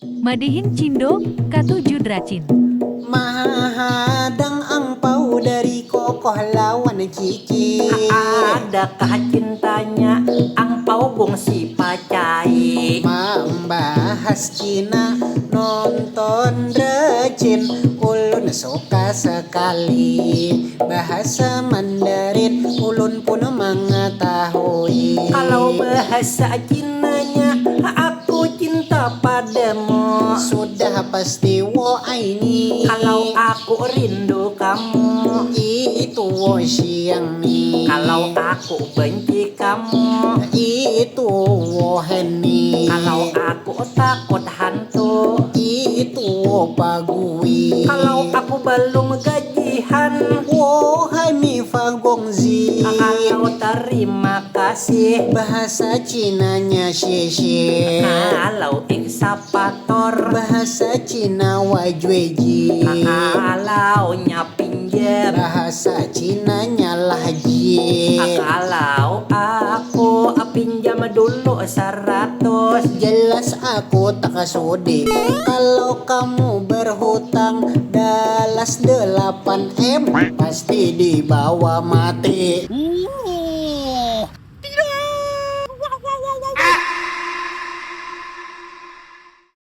Madihin Cindo, Katujuh Dracin. Mahadang angpau dari kokoh lawan cici. Adakah cintanya angpau gong si pacai? Membahas Cina nonton Drecin, ulun suka sekali bahasa Mandarin, ulun pun mengetahui. Kalau bahasa Cinanya aku cinta padamu. Sudah pasti wo ini. Kalau aku rindu kamu. Itu wo siang ni. Kalau aku benci kamu. Itu wo heni. Kalau aku takut hantu. Itu wo pagui. Kalau aku belum gajian. Wo hai mi fagongzi. Kalau terima kasih. Bahasa Cinanya xie. Kalau eksapator. Bahasa Cina wajweji. Kalau pinjam. Bahasa Cinanya lahji. Kalau aku pinjam dulu 100. Jelas aku tak sudi kalau kamu berhutang dalas 8M, pasti dibawa mati.